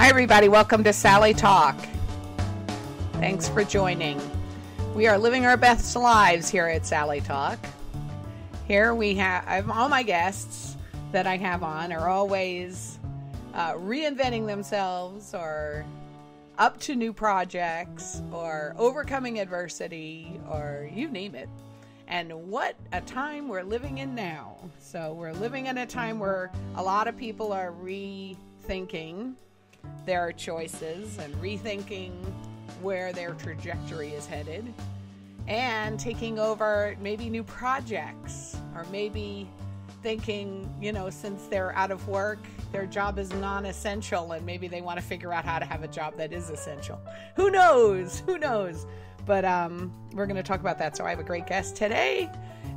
Hi, everybody. Welcome to Sally Talk. Thanks for joining. We are living our best lives here at Sally Talk. Here we have all my guests that I have on are always reinventing themselves or up to new projects or overcoming adversity or you name it. And what a time we're living in now. So we're living in a time where a lot of people are rethinking their choices and rethinking where their trajectory is headed and taking over maybe new projects or maybe thinking, since they're out of work, their job is non-essential and maybe they want to figure out how to have a job that is essential. Who knows? But we're going to talk about that. So I have a great guest today.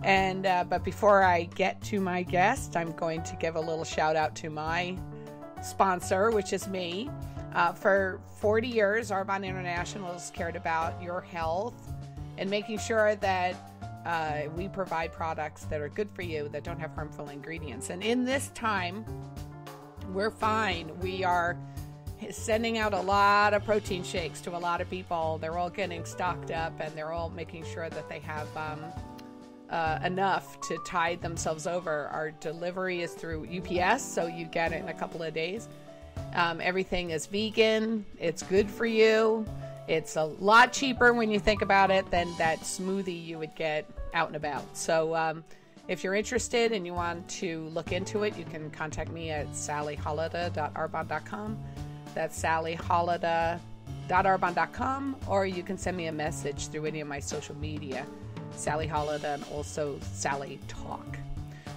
And but before I get to my guest, I'm going to give a little shout out to my sponsor, which is me. For 40 years, Arbonne International has cared about your health and making sure that we provide products that are good for you, that don't have harmful ingredients. And in this time, we're fine. We are sending out a lot of protein shakes to a lot of people. They're all getting stocked up and they're all making sure that they have enough to tide themselves over. Our delivery is through UPS, so you get it in a couple of days. Everything is vegan. It's good for you. It's a lot cheaper when you think about it than that smoothie you would get out and about. So if you're interested and you want to look into it, you can contact me at sallyholida.arbonne.com. That's sallyholida.arbonne.com, or you can send me a message through any of my social media, Sally Holida and also Sally Talk.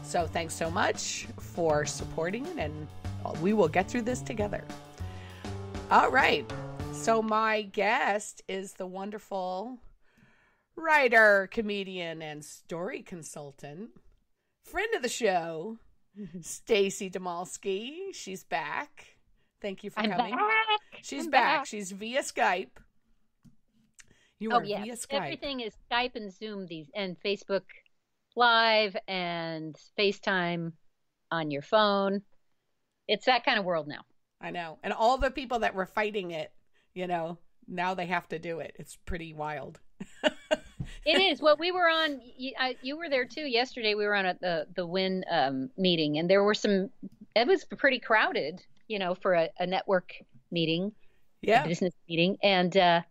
So thanks so much for supporting, and we will get through this together. All right. So my guest is the wonderful writer, comedian, and story consultant, friend of the show, Stacy Dymalski. She's back. Thank you for coming. Back. She's back. She's via Skype. You are via Skype. Everything is Skype and Zoom and Facebook Live and FaceTime on your phone. It's that kind of world now. I know. And all the people that were fighting it, now they have to do it. It's pretty wild. It is. Well, we were on, you were there too yesterday. We were on the WIN meeting, and there were it was pretty crowded, for a network meeting, a business meeting. And there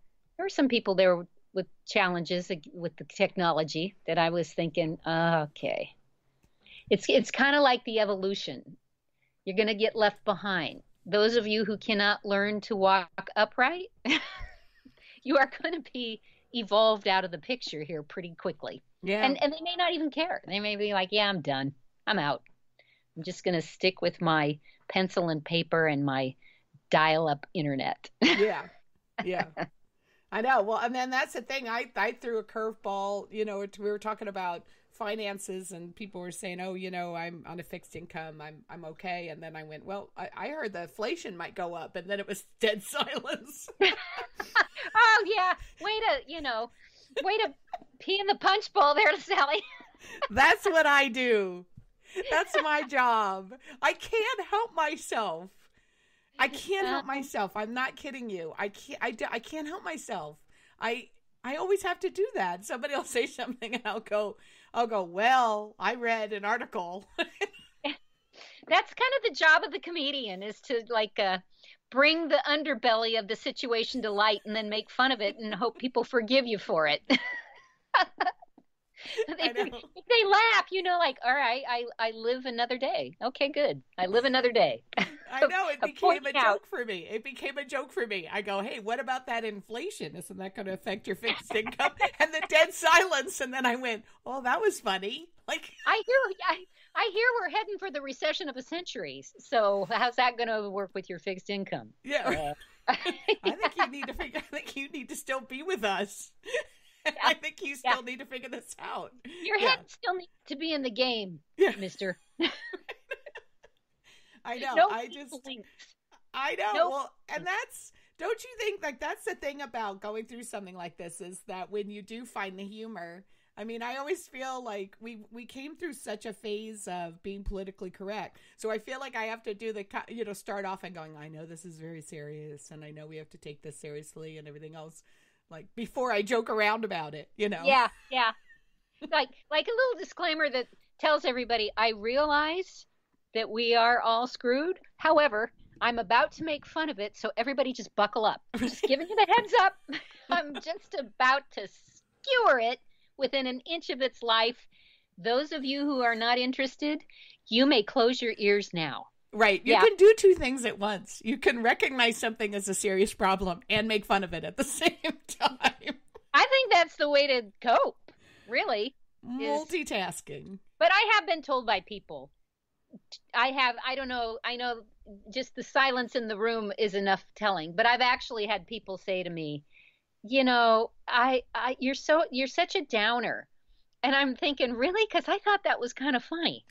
were some people there with challenges with the technology that I was thinking, okay. It's kind of like the evolution. You're going to get left behind. Those of you who cannot learn to walk upright, you are going to be evolved out of the picture here pretty quickly. Yeah. And they may not even care. They may be like, yeah, I'm done. I'm out. I'm just going to stick with my pencil and paper and my dial-up internet. Yeah. I know. Well, and then that's the thing. I threw a curveball. We were talking about finances, and people were saying, "Oh, I'm on a fixed income. I'm okay." And then I went, "Well, I heard the inflation might go up," and then it was dead silence. Oh yeah, way to pee in the punch bowl there, Sally. That's what I do. That's my job. I can't help myself. I'm not kidding you. I can't help myself. I always have to do that. Somebody will say something and I'll go, well, I read an article. That's kind of the job of the comedian, is to bring the underbelly of the situation to light and then make fun of it and hope people forgive you for it. If they laugh, all right, I live another day. Okay, good. I live another day. I know, it became a joke for me. I go, hey, what about that inflation? Isn't that going to affect your fixed income? And the dead silence. And then I went, oh, that was funny. I hear we're heading for the recession of the centuries. So how's that going to work with your fixed income? Yeah. I think you need to still be with us. I think you still need to figure this out. Your head still needs to be in the game, mister. I know. No I know. No. Well, and don't you think that's the thing about going through something like this, is that when you do find the humor, I mean, I always feel like we came through such a phase of being politically correct. So I feel like I have to do start off and going, I know this is very serious and I know we have to take this seriously and everything else, like before I joke around about it, Yeah, yeah. Like a little disclaimer that tells everybody, I realize that we are all screwed. However, I'm about to make fun of it, so everybody just buckle up. I'm just giving you the heads up. I'm just about to skewer it within an inch of its life. Those of you who are not interested, you may close your ears now. Right. You can do two things at once. You can recognize something as a serious problem and make fun of it at the same time. I think that's the way to cope, really. Multitasking. But I have been told by people, I don't know, I know just the silence in the room is enough telling, but I've actually had people say to me, you're such a downer. And I'm thinking, really? Because I thought that was kind of funny.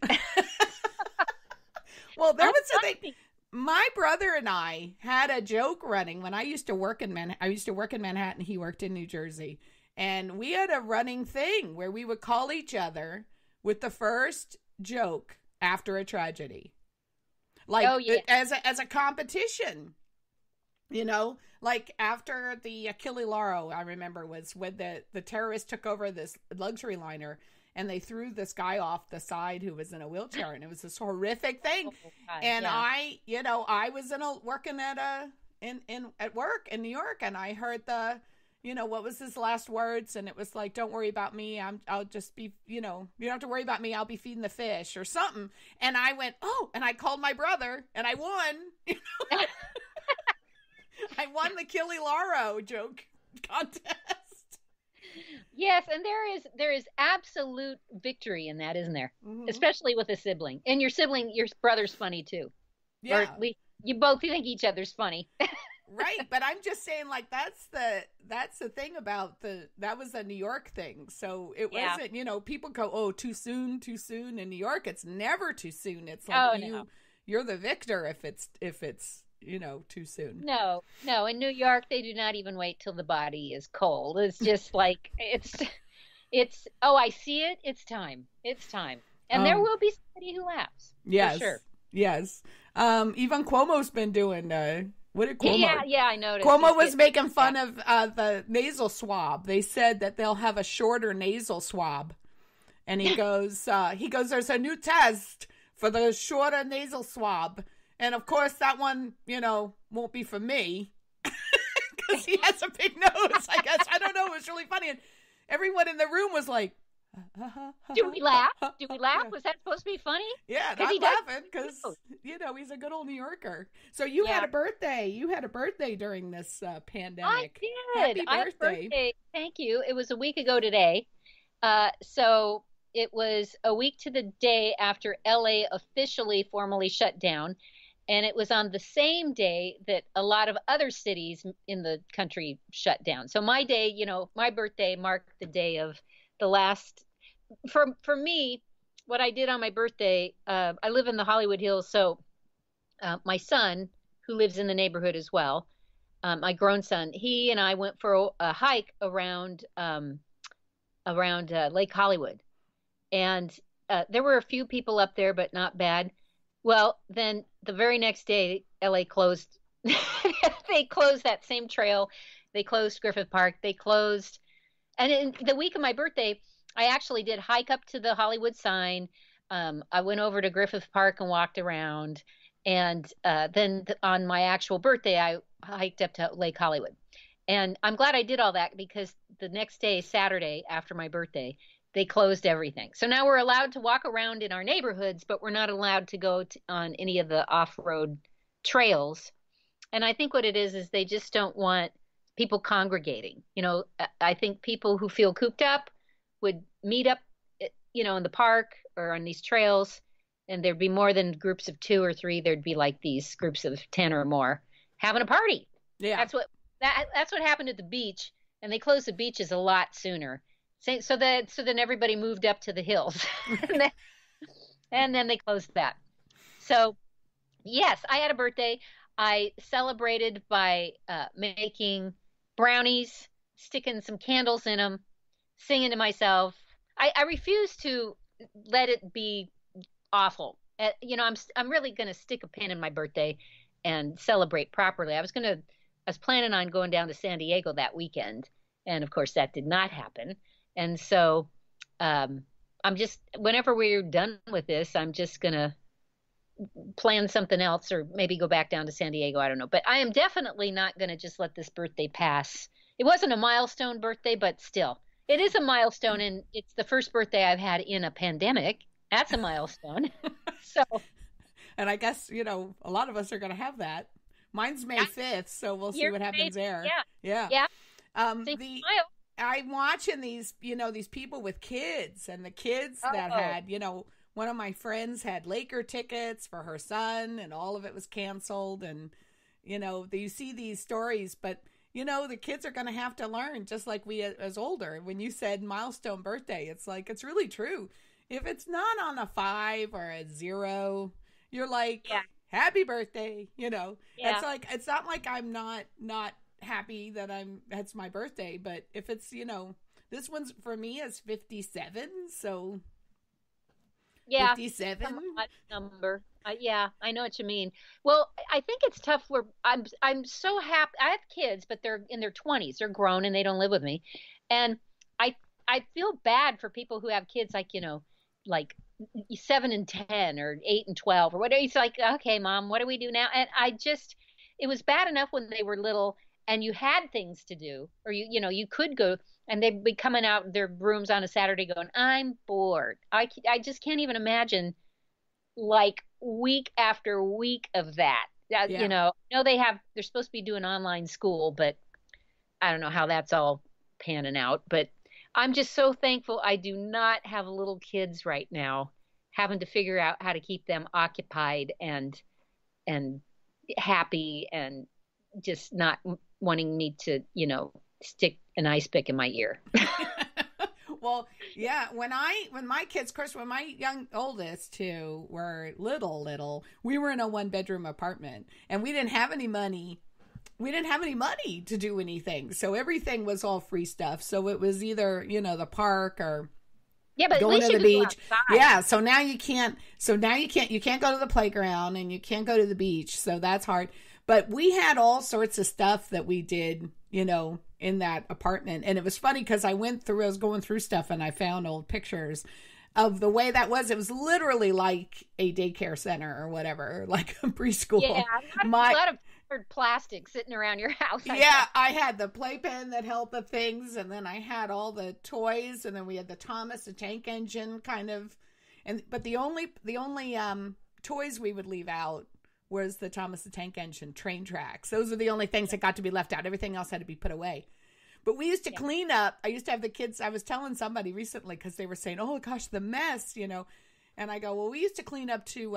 Well, there was something. My brother and I had a joke running when I used to work in Manhattan. I used to work in Manhattan. He worked in New Jersey. And we had a running thing where we would call each other with the first joke after a tragedy. Like, as a competition. Like after the Achille Lauro, I remember, was when the terrorists took over this luxury liner and they threw this guy off the side who was in a wheelchair, and it was this horrific thing. Oh, God, and yeah. I was working at work in New York, and I heard what was his last words, and it was like, "Don't worry about me. I'll just be, you don't have to worry about me. I'll be feeding the fish or something." And I went, "Oh," and I called my brother, and I won. I won the Achille Lauro joke contest. Yes, and there is absolute victory in that, isn't there? Mm-hmm. Especially with a sibling. And your brother's funny too. Yeah. Or at least you both think each other's funny. Right, but I'm just saying, like, that's the thing about that was a New York thing. So it wasn't, people go, "Oh, too soon." In New York, it's never too soon. It's like you're the victor if it's too soon. No. In New York, they do not even wait till the body is cold. It's just like, it's, oh, I see it. It's time. And there will be somebody who laughs. Yes. For sure. Yes. Even Cuomo's been doing, what did Cuomo? Yeah, I noticed. Cuomo was making fun of the nasal swab. They said that they'll have a shorter nasal swab. And he goes, there's a new test for the shorter nasal swab. And of course, that one, won't be for me because he has a big nose, I guess. I don't know. It was really funny. And everyone in the room was like, Do we laugh? Was that supposed to be funny? Yeah, not laughing because, he's a good old New Yorker. So you had a birthday. You had a birthday during this pandemic. I did. Happy birthday. Thank you. It was a week ago today. So it was a week to the day after LA officially formally shut down. And it was on the same day that a lot of other cities in the country shut down. So my day, my birthday marked the day of the last, for me, what I did on my birthday, I live in the Hollywood Hills. So my son, who lives in the neighborhood as well, my grown son, he and I went for a hike around Lake Hollywood. And there were a few people up there, but not bad. Well, then the very next day, LA closed. They closed that same trail. They closed Griffith Park. They closed. And in the week of my birthday, I actually did hike up to the Hollywood sign. I went over to Griffith Park and walked around. And then on my actual birthday, I hiked up to Lake Hollywood. And I'm glad I did all that because the next day, Saturday, after my birthday, they closed everything. So now we're allowed to walk around in our neighborhoods, but we're not allowed to go on any of the off-road trails. And I think what it is they just don't want people congregating. I think people who feel cooped up would meet up, in the park or on these trails, and there'd be more than groups of 2 or 3. There'd be like these groups of 10 or more having a party. Yeah. That's what happened at the beach, and they closed the beaches a lot sooner. So then everybody moved up to the hills, and then they closed that. So, yes, I had a birthday. I celebrated by making brownies, sticking some candles in them, singing to myself, I refuse to let it be awful. I'm really going to stick a pin in my birthday and celebrate properly. I was planning on going down to San Diego that weekend, and of course that did not happen. And so, I'm just whenever we're done with this, I'm just going to plan something else, or maybe go back down to San Diego. I don't know, but I am definitely not going to just let this birthday pass. It wasn't a milestone birthday, but still, it is a milestone, and it's the first birthday I've had in a pandemic. That's a milestone. So, and I guess, a lot of us are going to have that. Mine's May 5th, so we'll see what happens there. Yeah. I'm watching these, these people with kids, and the kids that had, one of my friends had Laker tickets for her son, and all of it was canceled. And, you see these stories, but, the kids are going to have to learn, just like we as older. When you said milestone birthday, it's like, it's really true. If it's not on a 5 or a 0, you're like, happy birthday, Yeah. It's like, it's not like I'm not happy that that's my birthday, but if it's, this one's for me is 57, so 57 number. Yeah, I know what you mean. Well, I think it's tough where I'm so happy. I have kids, but they're in their 20s. They're grown and they don't live with me. And I feel bad for people who have kids like 7 and 10 or 8 and 12 or whatever. It's like, okay, Mom, what do we do now? And it was bad enough when they were little and you had things to do, or you could go, and they'd be coming out their rooms on a Saturday going, I'm bored. I just can't even imagine like week after week of that. I know they're supposed to be doing online school, but I don't know how that's all panning out. But I'm just so thankful I do not have little kids right now, having to figure out how to keep them occupied and happy, and just not wanting me to, stick an ice pick in my ear. Well, yeah, when my kids, of course, when my oldest two were little, we were in a 1-bedroom apartment, and we didn't have any money. We didn't have any money to do anything. So everything was all free stuff. So it was either, the park or but going to the beach. Yeah. So now you can't go to the playground, and you can't go to the beach. So that's hard. But we had all sorts of stuff that we did, in that apartment. And it was funny because I was going through stuff, and I found old pictures of the way that was. It was literally like a daycare center or whatever, like a preschool. Yeah, a lot of plastic sitting around your house. I had the playpen that held the things, and then I had all the toys, and then we had the Thomas the Tank Engine kind of, but the only toys we would leave out was the Thomas the Tank Engine train tracks. Those are the only things that got to be left out. Everything else had to be put away. But we used to clean up. I used to have the kids. I was telling somebody recently, because they were saying, "Oh gosh, the mess," And I go, "Well, we used to clean up to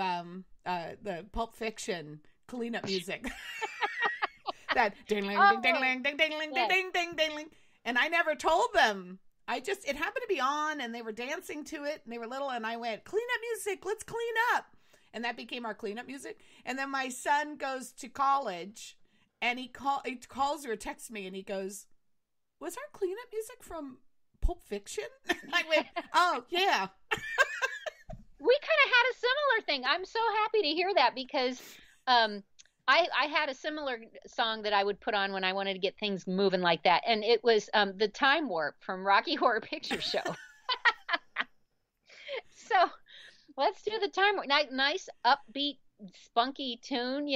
the Pulp Fiction cleanup music." That ding ding ding ding ding ding ding ding ding ding. And I never told them. It happened to be on, and they were dancing to it, and they were little, and I went, "Cleanup music, let's clean up." And that became our cleanup music. And then my son goes to college, and he calls or texts me, and he goes, "Was our cleanup music from Pulp Fiction?" I went, "Oh, yeah." We kind of had a similar thing. I'm so happy to hear that, because I had a similar song that I would put on when I wanted to get things moving like that. And it was the Time Warp from Rocky Horror Picture Show. So let's do the Time Warp. Nice, upbeat, spunky tune,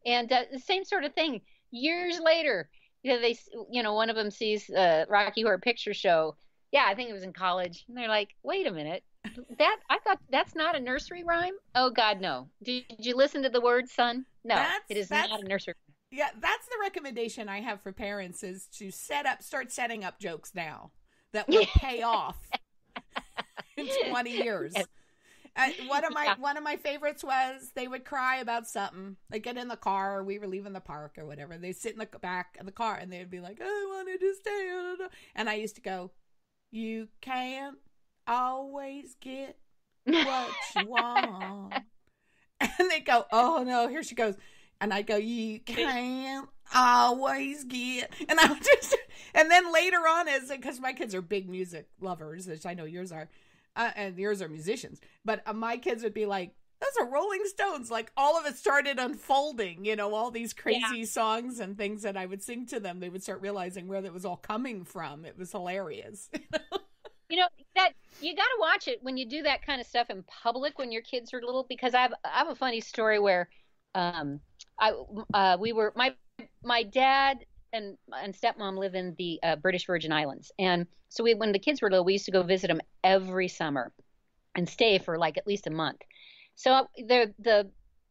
and the same sort of thing. Years later, one of them sees Rocky Horror Picture Show. Yeah, I think it was in college. And they're like, wait a minute. I thought that's not a nursery rhyme. Oh God, no. Did you listen to the words, son? No, it is not a nursery rhyme. Yeah, that's the recommendation I have for parents, is to start setting up jokes now that will pay off in 20 years. One of my favorites was, they would cry about something. They get in the car, or we were leaving the park or whatever. They sit in the back of the car, and they'd be like, "I wanted to stay." And I used to go, "You can't always get what you want." And they go, "Oh no, here she goes." And I go, "You can't always get." And I would just, And then later on, because my kids are big music lovers, which I know yours are, and yours are musicians, but my kids would be like, those are Rolling Stones. Like, all of it started unfolding, all these crazy songs and things that I would sing to them. They would start realizing where that was all coming from. It was hilarious. That you got to watch it when you do that kind of stuff in public when your kids are little, because I have a funny story where my dad and stepmom live in the British Virgin Islands, and so when the kids were little, we used to go visit them every summer and stay for like at least a month. So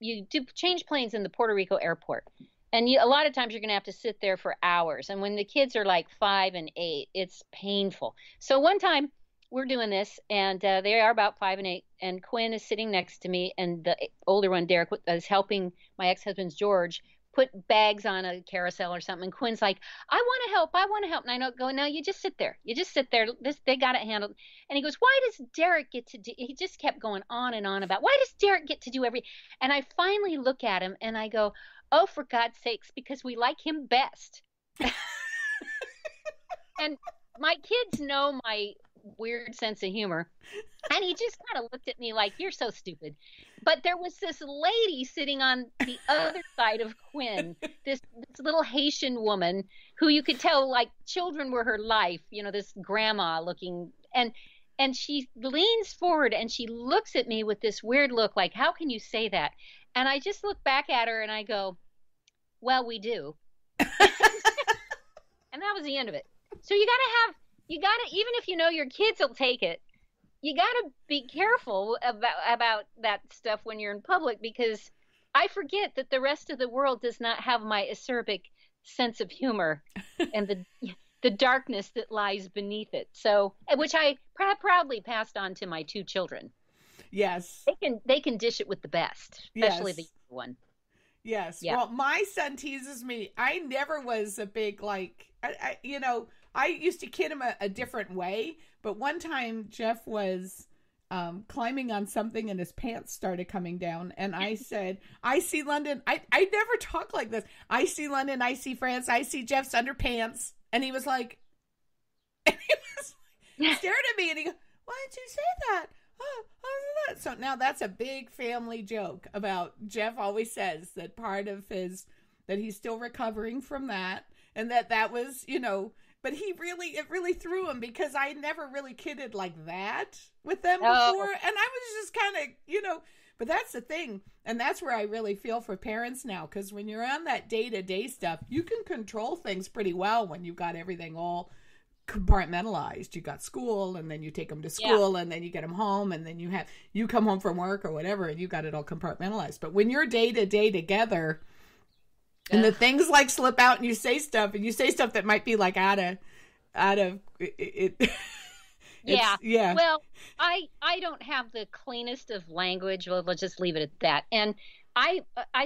you do change planes in the Puerto Rico airport, and a lot of times you're going to have to sit there for hours. And when the kids are like 5 and 8, it's painful. So one time we're doing this, and they are about 5 and 8, and Quinn is sitting next to me, and the older one, Derek, is helping my ex-husband's George put bags on a carousel or something. And Quinn's like, I want to help. And I go, no, you just sit there. They got it handled. And he goes, why does Derek get to do, he just kept going on and on about, why does Derek get to do and I finally look at him and I go, oh, for God's sakes, because we like him best. And my kids know my weird sense of humor. And he just kind of looked at me like, you're so stupid. But there was this lady sitting on the other side of Quinn, this little Haitian woman who you could tell like children were her life, this grandma looking. And she leans forward and she looks at me with this weird look like, how can you say that? And I just look back at her and I go, well, we do. And that was the end of it. So you gotta, even if your kids will take it, you gotta be careful about that stuff when you're in public, because I forget that the rest of the world does not have my acerbic sense of humor and the darkness that lies beneath it. So, which I proudly passed on to my 2 children. Yes. They can dish it with the best, especially the younger one. Yes. Yeah. Well, my son teases me. I never was a big, I used to kid him a different way, but one time Jeff was climbing on something and his pants started coming down, and I said, I see London. I never talk like this. I see London, I see France, I see Jeff's underpants. And he was like, stared at me and he goes, why did you say that? Oh, so now that's a big family joke about Jeff always says that part of that he's still recovering from that, and that was, but it really threw him, because I never really kidded like that with them before. And I was just kind of, but that's the thing. And that's where I really feel for parents now, because when you're on that day-to-day stuff, you can control things pretty well when you've got everything all compartmentalized. You got school, and then you take them to school, and then you get them home, and then you come home from work or whatever, and you got it all compartmentalized. But when you're day-to-day together, and the things like slip out, and you say stuff that might be like out of it. Yeah. Well, I don't have the cleanest of language. Well, let's just leave it at that. And I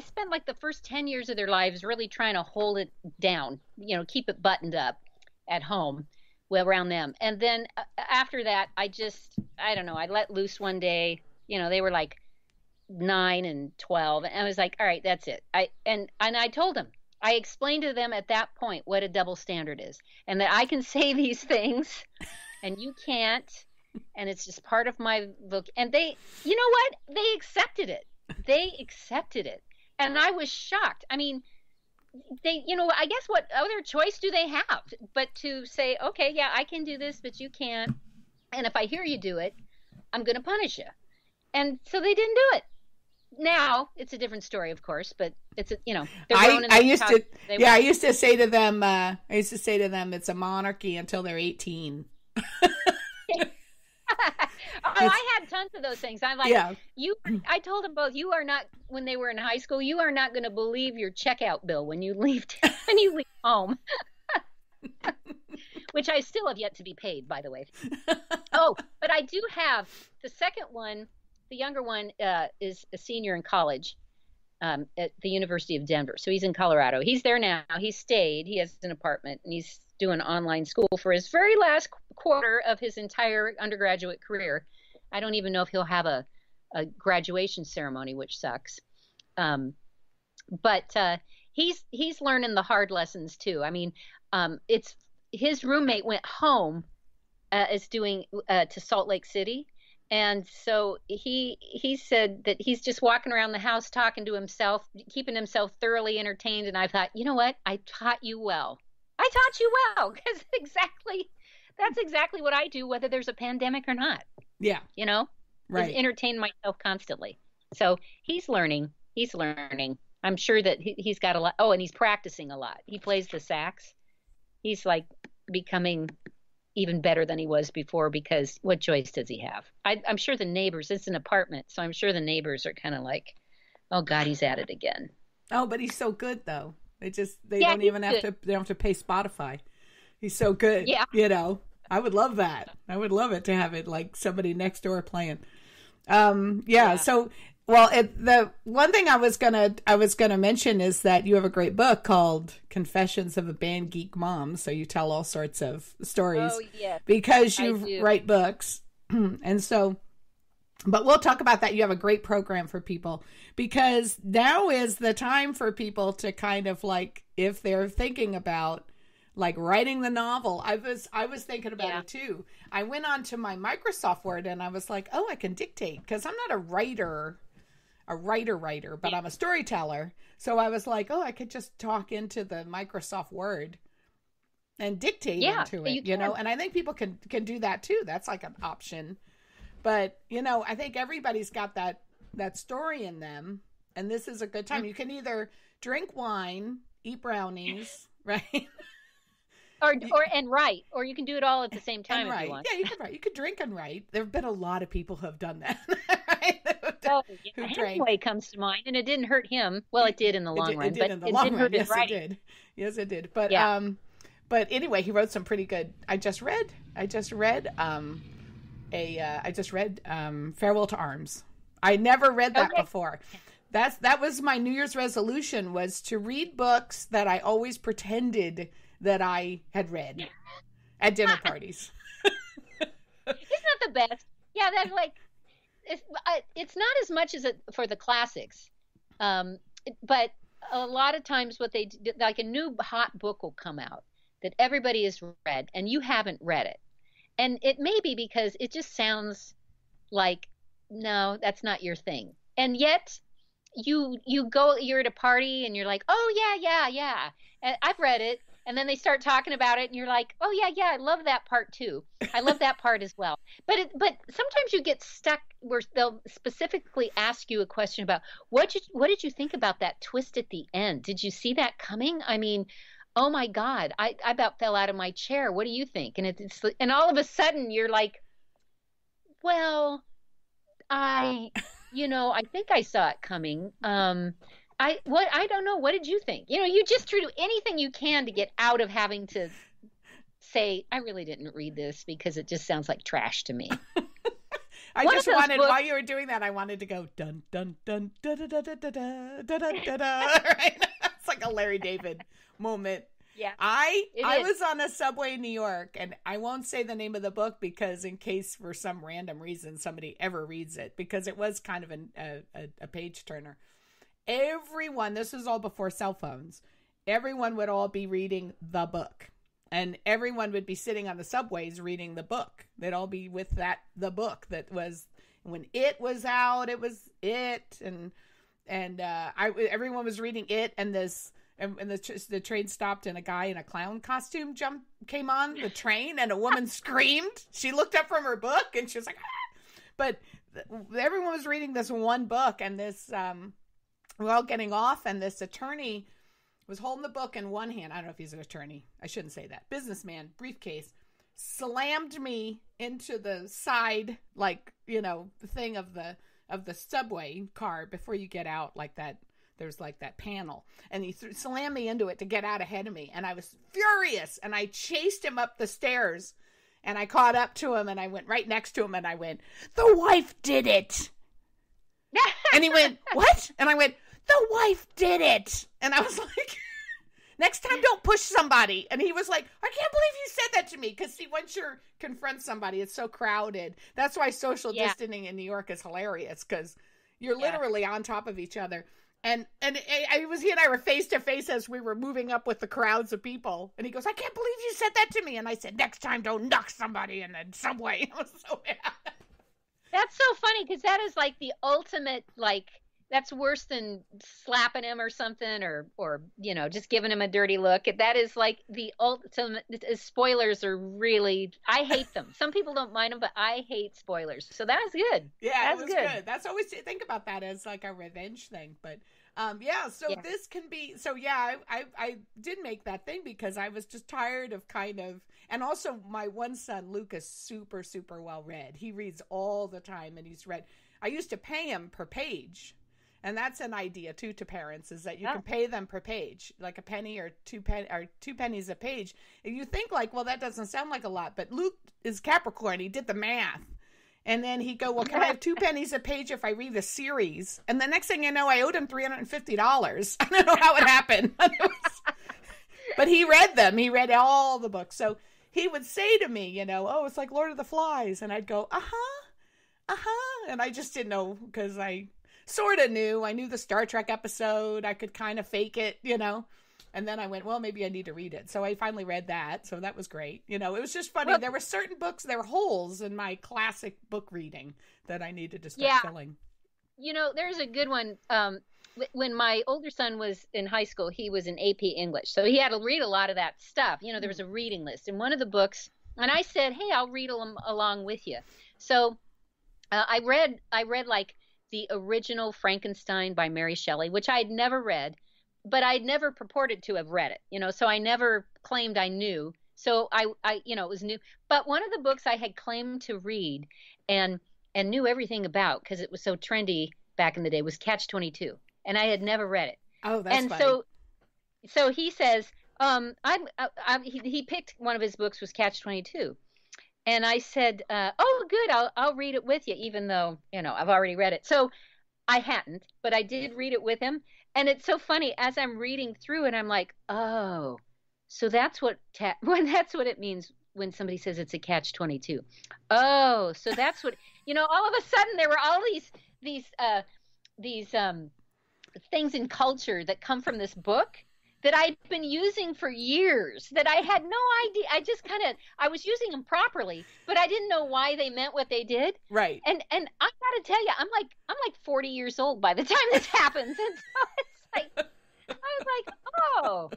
spent like the first 10 years of their lives really trying to hold it down, keep it buttoned up at home, around them. And then after that, I don't know, I let loose one day. They were like 9 and 12, and I was like, all right, that's it. I told them, I explained to them at that point what a double standard is, and that I can say these things and you can't, and it's just part of my book. And they, they accepted it. And I was shocked. I mean, I guess what other choice do they have but to say, okay, yeah, I can do this, but you can't. And if I hear you do it, I'm going to punish you. And so they didn't do it. Now it's a different story, of course, but it's I used to say to them, it's a monarchy until they're 18. I had tons of those things. I'm like, I told them both, you are not, when they were in high school, you are not going to believe your checkout bill when you leave home. Which I still have yet to be paid, by the way. Oh, but I do have the second one. The younger one is a senior in college at the University of Denver. So he's in Colorado. He's there now. He stayed. He has an apartment, and he's doing online school for his very last quarter of his entire undergraduate career. I don't even know if he'll have a graduation ceremony, which sucks. But he's learning the hard lessons too. I mean, his roommate went home, is doing to Salt Lake City. And so he said that he's just walking around the house talking to himself, keeping himself thoroughly entertained. And I thought, you know what? I taught you well. I taught you well, because that's exactly what I do, whether there's a pandemic or not. Yeah. You know, right. Is entertain myself constantly. So he's learning. He's learning. I'm sure that he's got a lot. Oh, and he's practicing a lot. He plays the sax. He's like becoming even better than he was before, because what choice does he have? I'm sure the neighbors, it's an apartment, so I'm sure the neighbors are kind of like, oh God, he's at it again. Oh, but he's so good though. They don't even have to, they don't have to pay Spotify. He's so good. Yeah. You know, I would love that. I would love it to have it like somebody next door playing. Yeah. So, well, the one thing I was gonna mention is that you have a great book called Confessions of a Band Geek Mom. So you tell all sorts of stories. Oh, yes, because you write books. And so, but we'll talk about that. You have a great program for people, because now is the time for people to kind of like, if they're thinking about like writing the novel. I was thinking about it too. I went on to my Microsoft Word and I was like, oh, I can dictate, because I'm not a writer, but I'm a storyteller. So I was like, oh, I could just talk into the Microsoft Word and dictate into it, you know? And I think people can do that too. That's like an option. But, you know, I think everybody's got that story in them. And this is a good time. You can either drink wine, eat brownies, right? And write, or you can do it all at the same time if you want. Yeah, you can write. You could drink and write. There have been a lot of people who have done that. Right? Hemingway comes to mind, and it didn't hurt him. Well, it did in the long run, but it didn't hurt his writing. Yes, it did. But but anyway, he wrote some pretty good. I just read Farewell to Arms. I never read that before. That was my New Year's resolution, was to read books that I always pretended that I had read at dinner parties. Isn't that the best? Yeah, that's like, it's not as much as for the classics, but a lot of times what they do, like a new hot book will come out that everybody has read and you haven't read it, and it may be because it just sounds like, no, that's not your thing, and yet you're at a party and you're like, oh yeah, and I've read it. And then they start talking about it, and you're like, "Oh yeah, I love that part too. I love that part as well." But sometimes you get stuck where they'll specifically ask you a question about what did you think about that twist at the end? Did you see that coming? I mean, oh my God, I about fell out of my chair. What do you think? And all of a sudden you're like, well, I think I saw it coming. I don't know. What did you think? You know, you just try to do anything you can to get out of having to say, I really didn't read this because it just sounds like trash to me. While you were doing that, I wanted to go dun dun dun da da da da da da da da da. Right? It's like a Larry David moment. Yeah. I was on a subway in New York, and I won't say the name of the book because in case for some random reason somebody ever reads it, because it was kind of a page turner. Everyone, this was all before cell phones, everyone would all be reading the book, and everyone would be sitting on the subways reading the book. They'd all be with the book that was, when it was out, it was it. And everyone was reading it. And the train stopped and a guy in a clown costume came on the train, and a woman screamed. She looked up from her book and she was like, ah! But everyone was reading this one book, and this, we're all getting off, and this attorney was holding the book in one hand. I don't know if he's an attorney. I shouldn't say that. Businessman, briefcase, slammed me into the side, like, you know, thing of the subway car before you get out, like that. There's like that panel, and he slammed me into it to get out ahead of me. And I was furious, and I chased him up the stairs, and I caught up to him, and I went right next to him, and I went, "The wife did it." And he went, "What?" And I went, "The wife did it." And I was like, next time don't push somebody. And he was like, "I can't believe you said that to me." Because see, once you're confront somebody, it's so crowded. That's why social distancing in New York is hilarious, because you're literally on top of each other. He and I were face to face as we were moving up with the crowds of people, and he goes, "I can't believe you said that to me." And I said, "Next time, don't knock somebody in the subway." I was so mad. That's so funny because that is like the ultimate, like, that's worse than slapping him or something, or just giving him a dirty look. That is like the ultimate. Spoilers are really, I hate them. Some people don't mind them, but I hate spoilers. So that was good. Yeah, it was good. That's always, think about that as like a revenge thing. But this can be, I did make that thing because I was just tired of and also my one son, Luke, is super, super well read. He reads all the time, and I used to pay him per page. And that's an idea too to parents, is that you can pay them per page, like a penny or two pennies a page. And you think like, well, that doesn't sound like a lot, but Luke is Capricorn. He did the math. And then he'd go, well, can I have 2 pennies a page if I read a series? And the next thing you know, I owed him $350. I don't know how it happened. But he read them. He read all the books. So he would say to me, "Oh, it's like Lord of the Flies." And I'd go, And I just didn't know, because I sort of knew. I knew the Star Trek episode. I could kind of fake it, And then I went, well, maybe I need to read it. So I finally read that. So that was great. It was just funny. Well, there were certain books, there were holes in my classic book reading that I needed to start filling. There's a good one. When my older son was in high school, he was in AP English. So he had to read a lot of that stuff. There was a reading list. And one of the books, and I said, hey, I'll read them along with you. So I read like the original Frankenstein by Mary Shelley, which I had never read, but I'd never purported to have read it, so I never claimed I knew. So I it was new. But one of the books I had claimed to read and knew everything about, because it was so trendy back in the day, was Catch-22, and I had never read it. Oh, that's funny. So he says, he picked one of his books was Catch-22. And I said, oh, good, I'll read it with you, even though, I've already read it. So I hadn't, but I did read it with him. And it's so funny, as I'm reading through it, I'm like, oh, so that's what it means when somebody says it's a Catch-22. Oh, so that's what, all of a sudden there were all these things in culture that come from this book that I'd been using for years, that I had no idea. I was using them properly, but I didn't know why they meant what they did. Right. And I got to tell you, I'm like 40 years old by the time this happens. And so it's like, I was like, oh,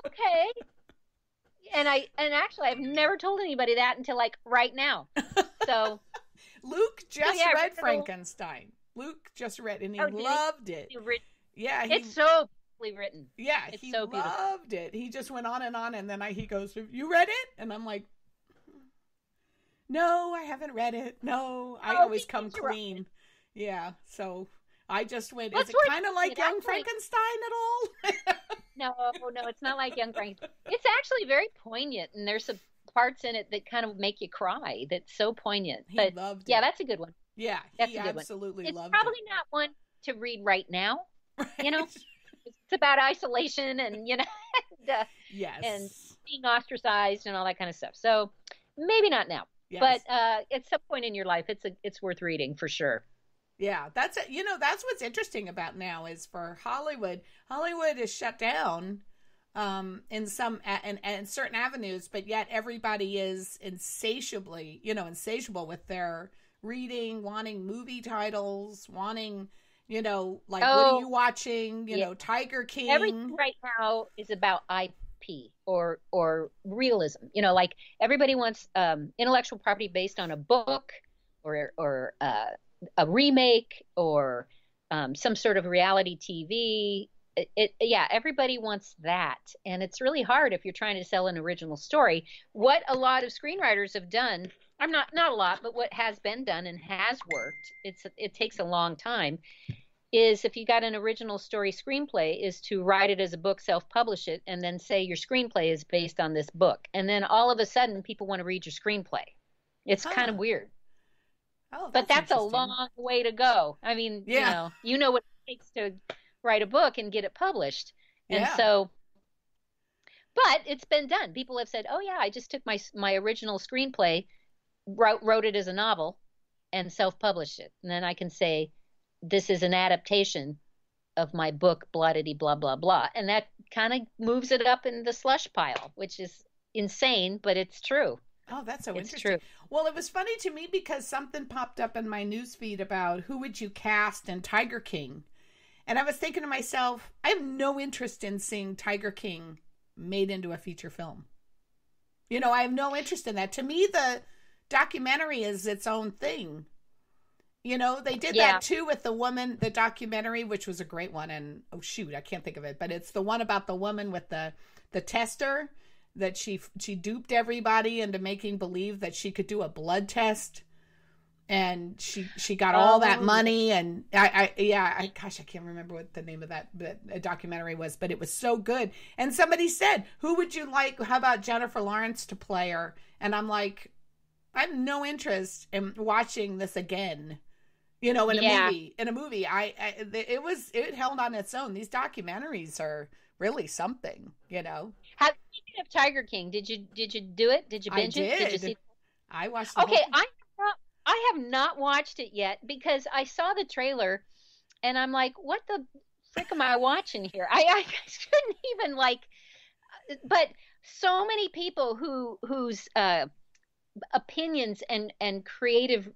okay. And actually I've never told anybody that until like right now. So Luke just read Frankenstein. Luke just read, and he loved it. Yeah. It's so written. Yeah, it's he so beautiful. Loved it. He just went on, and then he goes, "You read it?" And I'm like, "No, I haven't read it. No, I always come clean." Yeah, so I just went. Is it kind of like Young Frankenstein at all? No, it's not like Young Frankenstein. It's actually very poignant, and there's some parts in it that kind of make you cry. That's so poignant. He loved it. Yeah, that's a good one. Yeah, that's he a good absolutely one. loved it. It's probably not one to read right now. Right. It's about isolation and yes, and being ostracized and all that kind of stuff. So maybe not now, but at some point in your life, it's worth reading for sure. Yeah, that's it. That's what's interesting about now is for Hollywood. Hollywood is shut down in some and certain avenues, but yet everybody is insatiable with their reading, wanting movie titles, wanting. What are you watching? Tiger King. Everything right now is about IP or realism. Like everybody wants intellectual property based on a book or a remake or some sort of reality TV. Everybody wants that, and it's really hard if you're trying to sell an original story. What a lot of screenwriters have done. I'm not a lot, but what has been done and has worked, it takes a long time, is if you got an original story screenplay, is to write it as a book, self-publish it, and then say your screenplay is based on this book. And then all of a sudden people want to read your screenplay. It's kind of weird. Oh, but that's a long way to go. I mean, you know what it takes to write a book and get it published. And so, but it's been done. People have said, oh yeah, I just took my original screenplay, wrote it as a novel and self-published it. And then I can say, this is an adaptation of my book, bloodity, blah, blah, blah. And that kind of moves it up in the slush pile, which is insane, but it's true. Oh, that's so It's interesting. true. Well, it was funny to me because something popped up in my newsfeed about who would you cast in Tiger King. And I was thinking to myself, I have no interest in seeing Tiger King made into a feature film. You know, I have no interest in that. To me, the documentary is its own thing. You know, they did that too with the documentary, which was a great one. And oh shoot, I can't think of it, but it's the one about the woman with the tester that she duped everybody into making believe that she could do a blood test, and she got all that money. And gosh, I can't remember what the name of that documentary was, but it was so good. And somebody said, "Who would you like? How about Jennifer Lawrence to play her?" And I'm like, I have no interest in watching this again. You know, in a movie, it held on its own. These documentaries are really something, you know. Speaking of Tiger King, did you do it? Did you binge it? Did you see? I watched the whole thing. I have not watched it yet because I saw the trailer and I'm like, what the frick am I watching here? I couldn't even but so many people whose opinions and creative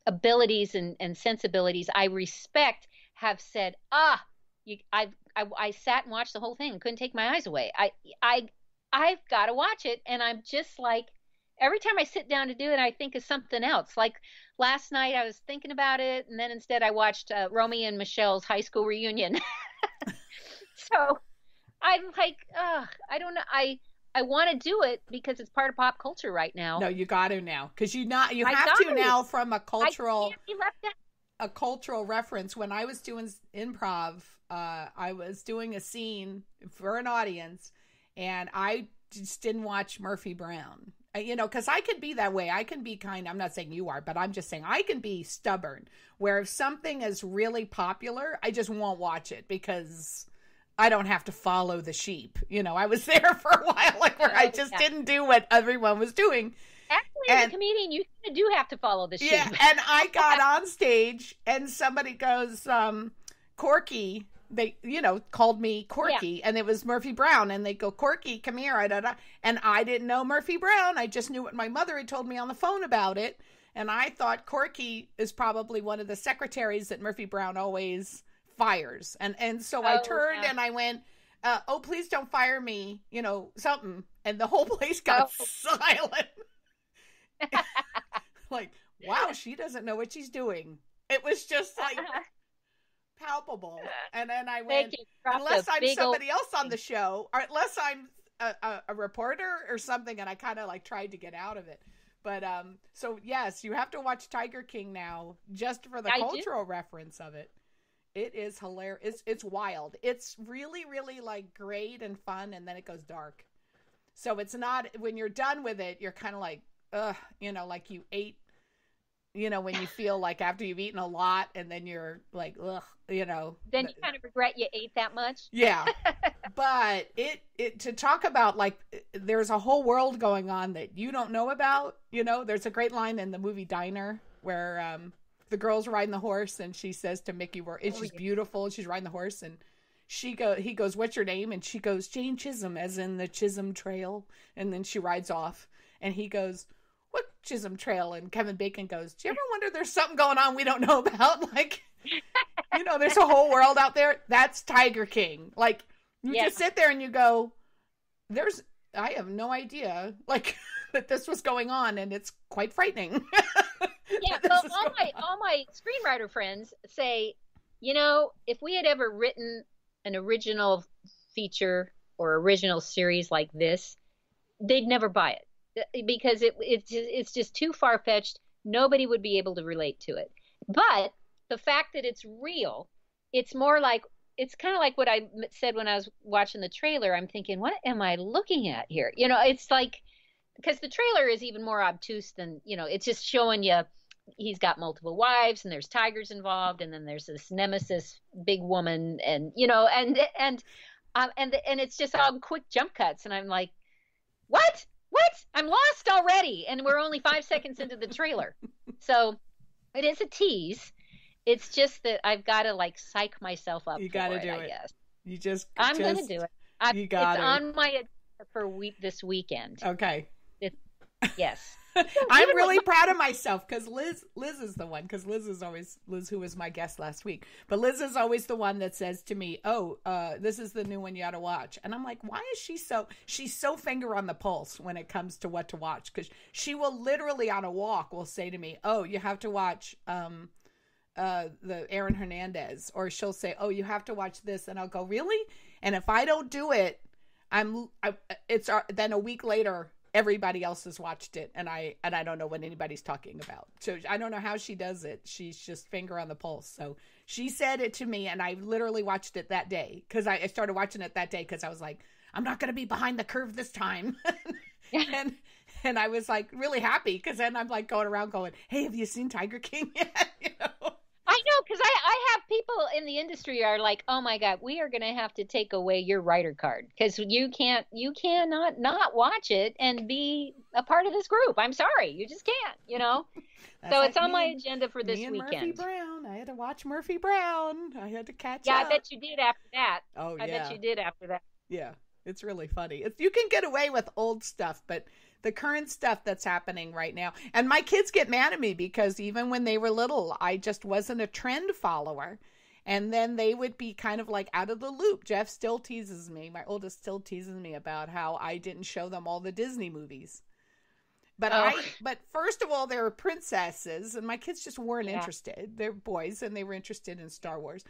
abilities and sensibilities I respect have said, I sat and watched the whole thing and couldn't take my eyes away. I've got to watch it, and I'm just like, every time I sit down to do it, I think of something else. Like last night, I was thinking about it, and then instead I watched Romy and Michelle's high school reunion. So I'm like, I don't know. I want to do it because it's part of pop culture right now. No, you got to now, because you have to now from a cultural reference. When I was doing improv, I was doing a scene for an audience, and I just didn't watch Murphy Brown. You know, because I can be that way. I can be I'm not saying you are, but I'm just saying I can be stubborn, where if something is really popular, I just won't watch it because I don't have to follow the sheep. You know, I was there for a while, where I just didn't do what everyone was doing. Actually, as a comedian, you do have to follow the sheep. Yeah, and I got on stage, and somebody goes, Corky. They, called me Corky, and it was Murphy Brown, and they go, Corky, come here. And I didn't know Murphy Brown. I just knew what my mother had told me on the phone about it. And I thought Corky is probably one of the secretaries that Murphy Brown always fires. And so I turned and I went, oh, please don't fire me, something. And the whole place got silent. Like, wow, she doesn't know what she's doing. It was just like palpable. And then I went, unless I'm somebody else on the show, or unless I'm a reporter or something, and I kind of tried to get out of it. But so yes, you have to watch Tiger King now just for the cultural reference of it. It is hilarious. It's wild. It's really, really great and fun, and then it goes dark. So it's not, when you're done with it, you're kind of like, ugh, like you ate, when you feel like after you've eaten a lot, and then you're like, ugh, Then you kind of regret you ate that much. Yeah. But it to talk about, there's a whole world going on that you don't know about. There's a great line in the movie Diner where the girl's riding the horse, and she says to Mickey, she's beautiful, and she's riding the horse, and he goes, what's your name? And she goes, Jane Chisholm, as in the Chisholm Trail. And then she rides off, and he goes, what Chisholm Trail? And Kevin Bacon goes, do you ever wonder there's something going on we don't know about? There's a whole world out there. That's Tiger King. You just sit there and you go, I have no idea, that this was going on, and it's quite frightening. Yeah, well, all my screenwriter friends say, if we had ever written an original feature or original series like this, they'd never buy it because it's just too far-fetched. Nobody would be able to relate to it. But the fact that it's real, it's more like, it's kind of like what I said when I was watching the trailer. I'm thinking, what am I looking at here? It's like, because the trailer is even more obtuse than, it's just showing you he's got multiple wives, and there's tigers involved, and then there's this nemesis big woman, and and it's just all quick jump cuts, and I'm like, what? I'm lost already, and we're only 5 seconds into the trailer. So it is a tease, It's just that I've got to like psych myself up You for got to it, do I it. guess. I'm going to do it. You got it's it. on my agenda for this weekend. Okay. Yes. I'm really proud of myself because Liz is the one, because Liz, who was my guest last week, but Liz is always the one that says to me, oh, this is the new one you ought to watch. And I'm like, why is she's so finger on the pulse when it comes to what to watch? Because she will literally on a walk will say to me, oh, you have to watch the Aaron Hernandez, or she'll say, oh, you have to watch this. And I'll go, really? And if I don't do it, then a week later, everybody else has watched it, and I don't know what anybody's talking about. So I don't know how she does it. She's just finger on the pulse. So she said it to me, and I literally watched it that day, because I started watching it that day because I was like, I'm not going to be behind the curve this time. and I was like really happy, because then I'm like going around going, hey, have you seen Tiger King yet? I know, because I have people in the industry are like, oh my God, we are going to have to take away your writer card, because you cannot not watch it and be a part of this group. I'm sorry, you just can't, So it's on my agenda for this weekend. Murphy Brown. I had to watch Murphy Brown. I had to catch up. Yeah, I bet you did after that. Oh, yeah. I bet you did after that. Yeah, it's really funny. You can get away with old stuff, but the current stuff that's happening right now. And my kids get mad at me because even when they were little, I just wasn't a trend follower. And then they would be kind of like out of the loop. Jeff still teases me. My oldest still teases me about how I didn't show them all the Disney movies. But but first of all, they were princesses, and my kids just weren't interested. They're boys, and they were interested in Star Wars.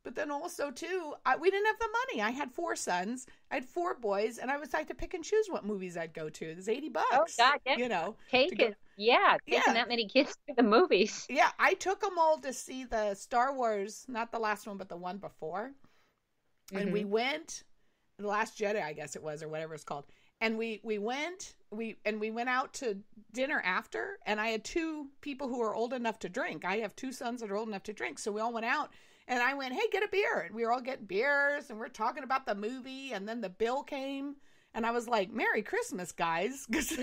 But then also, too, we didn't have the money. I had 4 sons. I had 4 boys, and I was like to pick and choose what movies I'd go to. It was $80. Oh, God, yeah. Taking that many kids to the movies. Yeah, I took them all to see the Star Wars, not the last one, but the one before. Mm-hmm. And we went, The Last Jedi, I guess it was, or whatever it's called. And we went out to dinner after, and I had 2 people who are old enough to drink. I have 2 sons that are old enough to drink, so we all went out. And I went, hey, get a beer. And we were all getting beers, and we're talking about the movie. And then the bill came, and I was like, Merry Christmas, guys. Because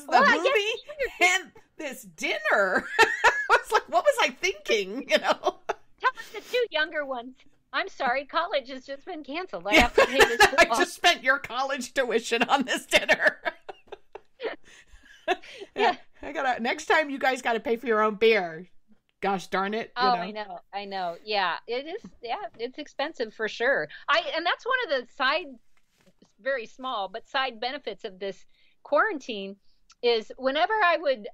the movie and this dinner, I was like, what was I thinking, Tell us the 2 younger ones. I'm sorry, college has just been canceled. I have to pay this bill. I just spent your college tuition on this dinner. Yeah. Next time you guys got to pay for your own beer. Gosh darn it. I know. Yeah, it is. Yeah, it's expensive for sure. And that's one of the very small, but side benefits of this quarantine is whenever I would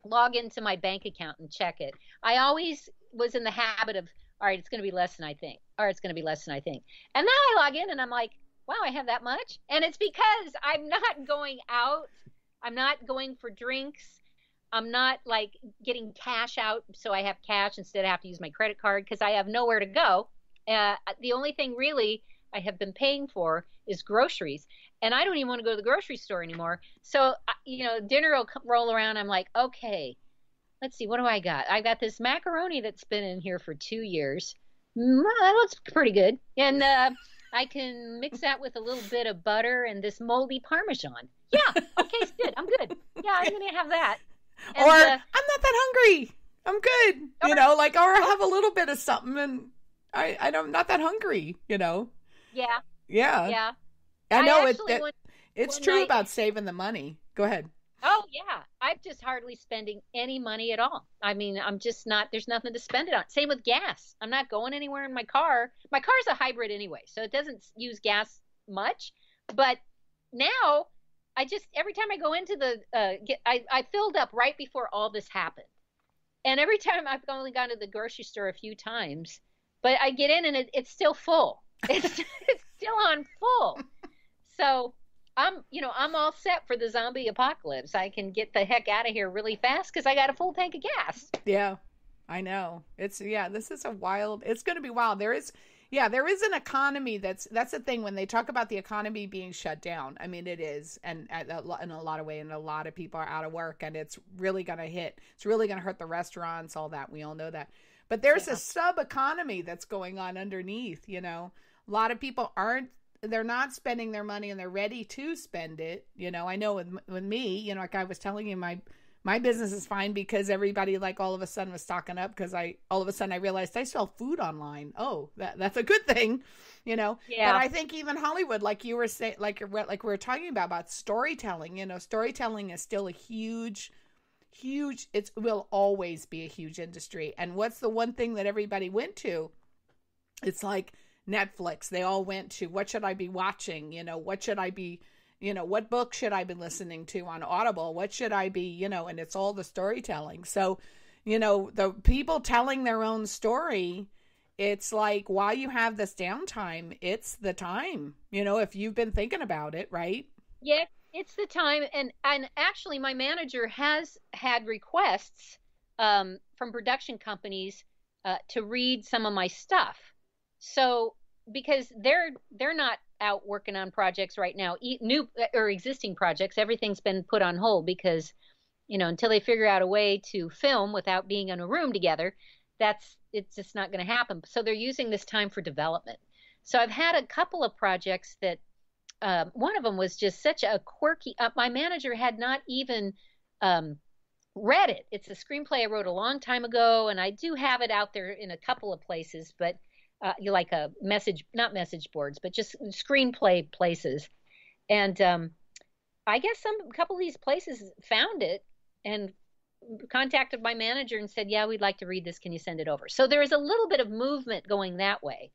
log into my bank account and check it, I always was in the habit of, all right, it's going to be less than I think, or it's going to be less than I think. And now I log in and I'm like, wow, I have that much. And it's because I'm not going out. I'm not going for drinks. I'm not like getting cash out, so I have cash instead of have to use my credit card because I have nowhere to go. The only thing really I have been paying for is groceries, and I don't even want to go to the grocery store anymore. So, dinner will roll around. I'm like, okay, let's see, what do I got? I got this macaroni that's been in here for 2 years. That looks pretty good, and I can mix that with a little bit of butter and this moldy Parmesan. Yeah, okay, good. I'm good. Yeah, I'm gonna have that. And, or I'm not that hungry. I'm good. Or I have a little bit of something, and I'm not that hungry. Yeah. Yeah. I know it's true about saving the money. Go ahead. Oh yeah, I'm just hardly spending any money at all. I mean, I'm just not. There's nothing to spend it on. Same with gas. I'm not going anywhere in my car. My car's a hybrid anyway, so it doesn't use gas much. But now, every time I go into I filled up right before all this happened. And every time I've only gone to the grocery store a few times, but I get in and it's still full. It's still on full. So I'm all set for the zombie apocalypse. I can get the heck out of here really fast because I got a full tank of gas. Yeah, I know. This is it's going to be wild. There is an economy that's the thing when they talk about the economy being shut down. I mean, it is, and in a lot of ways, and a lot of people are out of work, and it's really going to hit. It's really going to hurt the restaurants, all that. We all know that. But there's a sub economy that's going on underneath. A lot of people they're not spending their money, and they're ready to spend it. I know with me, like I was telling you, my My business is fine because everybody like all of a sudden was stocking up because all of a sudden I realized I sell food online. Oh, that's a good thing, you know. Yeah. But I think even Hollywood, like you were saying, like we were talking about storytelling. You know, storytelling is still a huge. It will always be a huge industry. And what's the one thing that everybody went to? It's like Netflix. They all went to, what should I be watching? You know, what should I be? You know, what book should I be listening to on Audible? What should I be, you know, and it's all the storytelling. So, you know, the people telling their own story, it's like while you have this downtime, it's the time, you know, if you've been thinking about it, right? Yeah, it's the time. And actually my manager has had requests from production companies to read some of my stuff. So because they're not out working on projects right now, new or existing projects. Everything's been put on hold because, you know, until they figure out a way to film without being in a room together, it's just not going to happen. So they're using this time for development. So I've had a couple of projects that one of them was just such a quirky. My manager had not even read it. It's a screenplay I wrote a long time ago, and I do have it out there in a couple of places, but you like a not message boards, but just screenplay places. And I guess a couple of these places found it and contacted my manager and said, yeah, we'd like to read this. Can you send it over? So there is a little bit of movement going that way.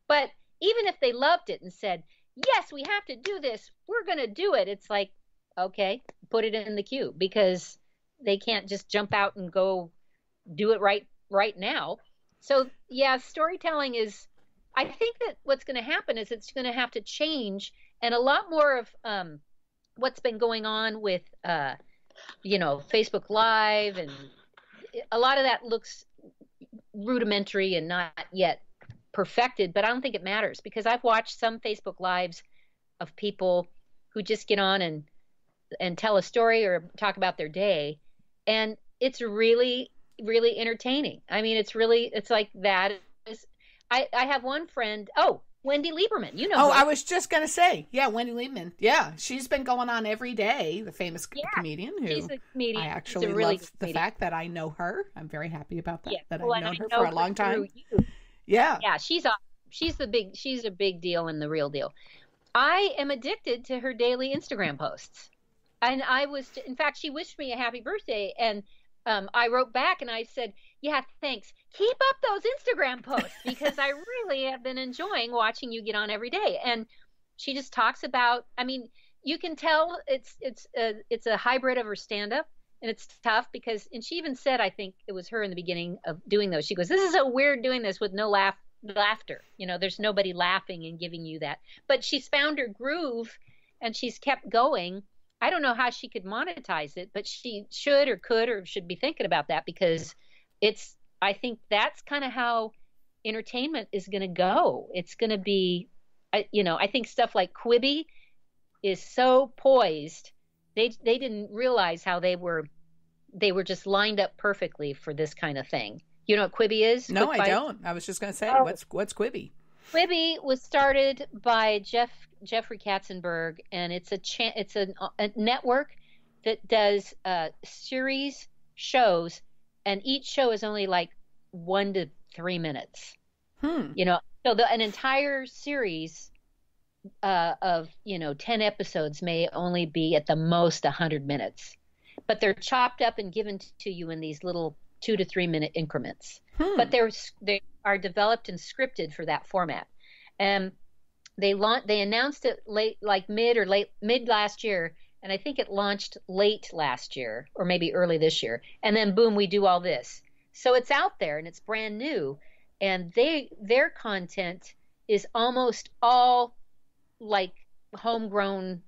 But even if they loved it and said, yes, we have to do this, we're going to do it. It's like, okay, put it in the queue, because they can't just jump out and go do it right now. So yeah, storytelling is, I think that what's going to happen is it's going to have to change, and a lot more of what's been going on with, you know, Facebook Live, and a lot of that looks rudimentary and not yet perfected, but I don't think it matters, because I've watched some Facebook Lives of people who just get on and tell a story or talk about their day, and it's really entertaining. I mean, it's like that is, I have one friend, Wendy Lieberman, you know. Oh, her. I was just going to say, yeah, Wendy Lieberman. Yeah, she's been going on every day, the famous comedian who she's a comedian. I actually love the fact that I know her. I'm very happy about that, that I've known her for a long time. Yeah. Yeah, she's a big deal and the real deal. I am addicted to her daily Instagram posts. And in fact, she wished me a happy birthday, and I wrote back and I said, yeah, thanks. Keep up those Instagram posts, because I really have been enjoying watching you get on every day. And she just talks about, I mean, you can tell it's a hybrid of her stand-up, and it's tough because, and she even said, I think it was her in the beginning of doing those, she goes, this is so weird doing this with no laughter. You know, there's nobody laughing and giving you that. But she's found her groove and she's kept going. I don't know how she could monetize it, but she should or could or should be thinking about that, because I think that's kind of how entertainment is going to go. It's going to be, you know, I think stuff like Quibi is so poised. They didn't realize how they were just lined up perfectly for this kind of thing. You know what Quibi is? No, I don't. I was just going to say, what's Quibi? Quibi was started by Jeffrey Katzenberg, and it's a network that does series shows, and each show is only like 1 to 3 minutes. You know, so an entire series of, you know, 10 episodes may only be at the most 100 minutes, but they're chopped up and given to you in these little 2 to 3 minute increments. But they are developed and scripted for that format. And they announced it mid last year, and I think it launched late last year or maybe early this year. And then boom, we do all this. So it's out there and it's brand new, and their content is almost all like homegrown,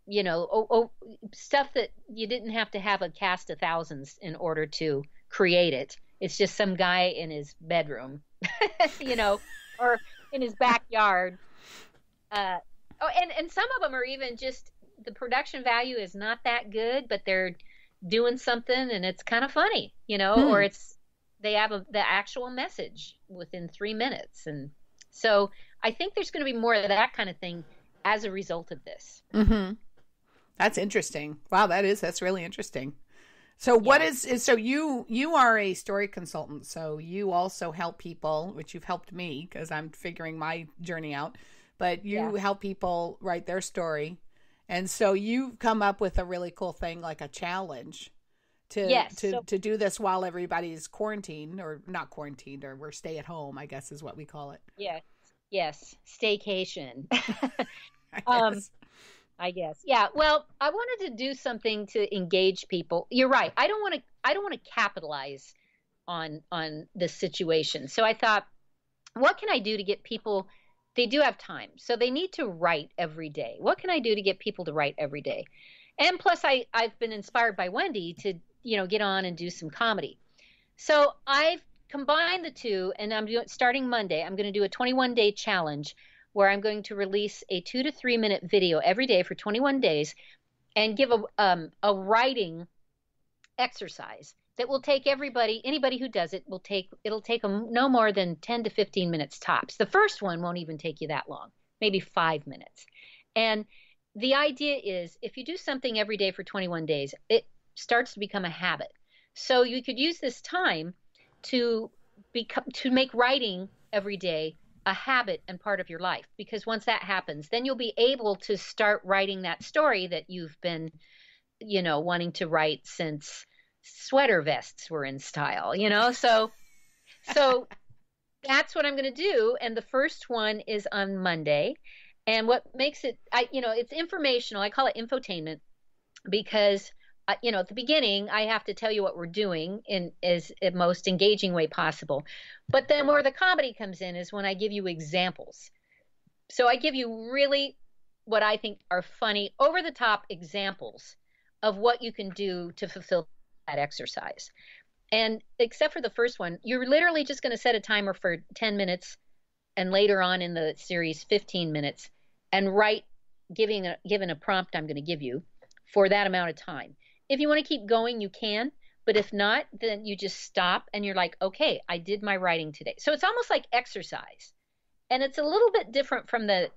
you know, stuff that you didn't have to have a cast of thousands in order to create it. It's just some guy in his bedroom, you know, or in his backyard. And some of them are even just, the production value is not that good, but they're doing something and it's kind of funny, you know, or they have the actual message within 3 minutes. And so I think there's going to be more of that kind of thing as a result of this. That's interesting. Wow, that's really interesting. So what is so you are a story consultant, so you also help people, which you've helped me because I'm figuring my journey out, but you help people write their story. And so you've come up with a really cool thing, like a challenge to do this while everybody's quarantined, or not quarantined, or we're stay at home, I guess is what we call it. Yeah. Yes. Staycation. I guess. Yeah. Well, I wanted to do something to engage people. You're right. I don't want to capitalize on this situation. So I thought, what can I do to get people? They do have time, so they need to write every day. What can I do to get people to write every day? And plus, I've been inspired by Wendy to get on and do some comedy. So I've combined the two, and starting Monday. I'm going to do a 21-day challenge where I'm going to release a 2 to 3 minute video every day for 21 days and give a writing exercise that will take anybody who does it, it'll take them no more than 10 to 15 minutes tops. The first one won't even take you that long, maybe 5 minutes. And the idea is if you do something every day for 21 days, it starts to become a habit. So you could use this time to make writing every day a habit and part of your life, because once that happens, then you'll be able to start writing that story that you've been, wanting to write since sweater vests were in style, so that's what I'm going to do. And the first one is on Monday. And what makes it, it's informational. I call it infotainment because at the beginning, I have to tell you what we're doing in as the most engaging way possible. But then where the comedy comes in is when I give you examples. So I give you really what I think are funny, over-the-top examples of what you can do to fulfill that exercise. And except for the first one, you're literally just going to set a timer for 10 minutes and later on in the series, 15 minutes, and write, given a prompt I'm going to give you for that amount of time. If you want to keep going, you can, but if not, then you just stop and you're like, okay, I did my writing today. So it's almost like exercise. And it's a little bit different from the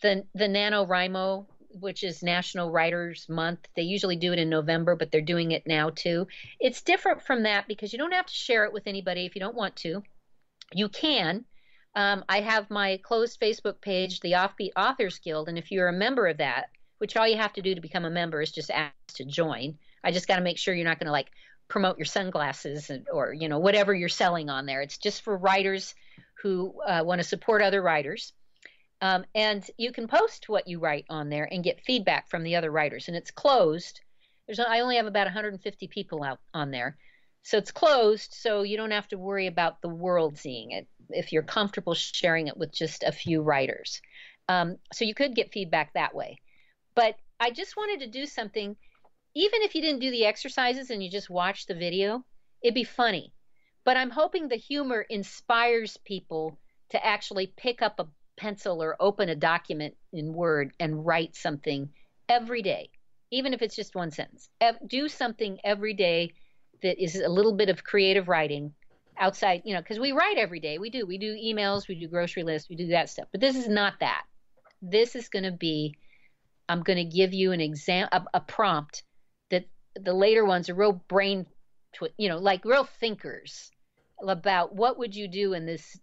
NaNoWriMo, which is National Writers Month. They usually do it in November, but they're doing it now too. It's different from that because you don't have to share it with anybody if you don't want to. You can. I have my closed Facebook page, the Offbeat Authors Guild, and if you're a member of that, which all you have to do to become a member is just ask to join. I just got to make sure you're not going to promote your sunglasses or whatever you're selling on there. It's just for writers who want to support other writers. And you can post what you write on there and get feedback from the other writers. And it's closed. I only have about 150 people out on there. So it's closed, so you don't have to worry about the world seeing it if you're comfortable sharing it with just a few writers. So you could get feedback that way. But I just wanted to do something, even if you didn't do the exercises and you just watch the video, it'd be funny. But I'm hoping the humor inspires people to actually pick up a pencil or open a document in Word and write something every day, even if it's just one sentence. Do something every day that is a little bit of creative writing outside, because we write every day. We do emails, we do grocery lists, we do that stuff. But this is not that. This is going to be, I'm going to give you a prompt that the later ones are real like real thinkers about what would you do in this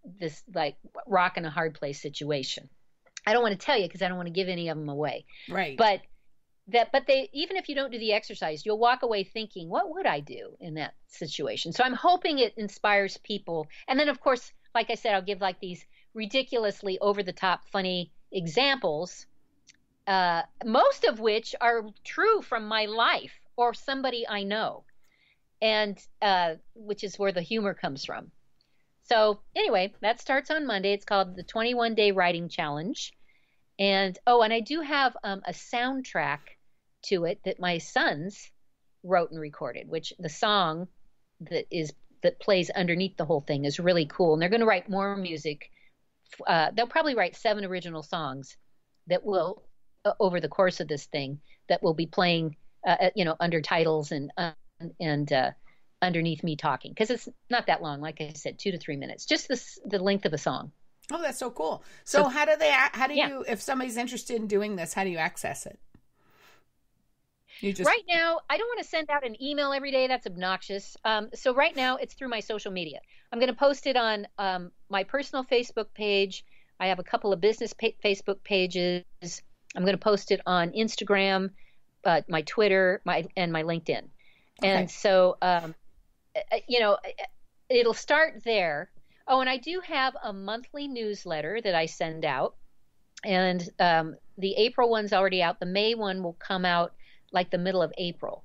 like rock and a hard place situation. I don't want to tell you because I don't want to give any of them away. Right. But they, even if you don't do the exercise, you'll walk away thinking, what would I do in that situation? So I'm hoping it inspires people. And then of course, like I said, I'll give like these ridiculously over the top funny examples, most of which are true from my life or somebody I know, and which is where the humor comes from. So anyway, that starts on Monday. It's called the 21-Day Writing Challenge. And I do have a soundtrack to it that my sons wrote and recorded, which the song that plays underneath the whole thing is really cool. And they're going to write more music. They'll probably write 7 original songs that will, over the course of this thing, that will be playing, under titles and underneath me talking, because it's not that long. Like I said, 2 to 3 minutes, just the length of a song. Oh, that's so cool. So how do you, if somebody's interested in doing this, how do you access it? You just Right now, I don't want to send out an email every day. That's obnoxious. So right now, it's through my social media. I'm going to post it on my personal Facebook page. I have a couple of business Facebook pages. I'm going to post it on Instagram, my Twitter, and my LinkedIn. And okay. so, it'll start there. Oh, and I do have a monthly newsletter that I send out. And the April one's already out. The May one will come out like the middle of April.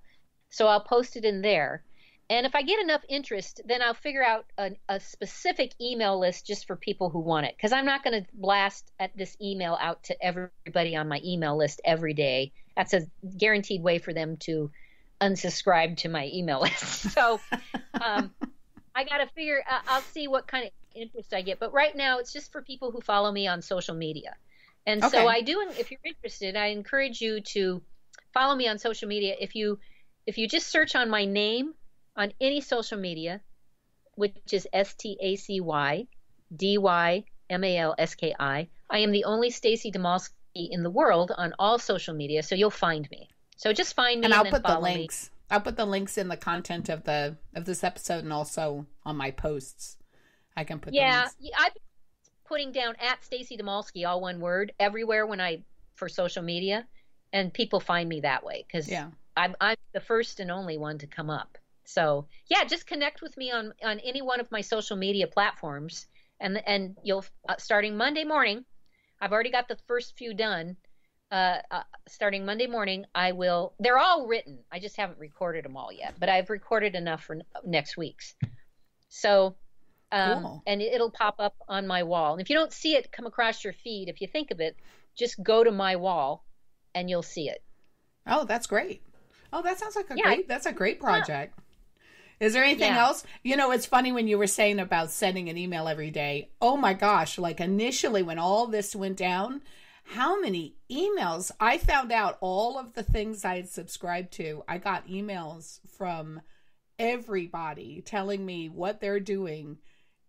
So I'll post it in there. And if I get enough interest, then I'll figure out a specific email list just for people who want it. Because I'm not going to blast this email out to everybody on my email list every day. That's a guaranteed way for them to unsubscribe to my email list. So I got to figure, I'll see what kind of interest I get. But right now, it's just for people who follow me on social media. And Okay. so if you're interested, I encourage you to follow me on social media. If you just search on my name on any social media, which is StacyDymalski, I am the only Stacy Dymalski in the world on all social media, so you'll find me. So just find me, and I'll then put the follow links. me. I'll put the links in the content of this episode, and also on my posts. I can put the links. I've been putting down at Stacy Dymalski, all one word, everywhere for social media, and people find me that way because I'm the first and only one to come up. So just connect with me on any one of my social media platforms, and you'll starting Monday morning. I've already got the first few done. Starting Monday morning, they're all written. I just haven't recorded them all yet, but I've recorded enough for next week's. So, Cool. and it'll pop up on my wall. And if you don't see it come across your feed, if you think of it, just go to my wall and you'll see it. Oh, that's great. Oh, that sounds like that's a great project. Is there anything else? It's funny when you were saying about sending an email every day. Oh my gosh. Like initially when all this went down, how many emails? I found out all of the things I had subscribed to. I got emails from everybody telling me what they're doing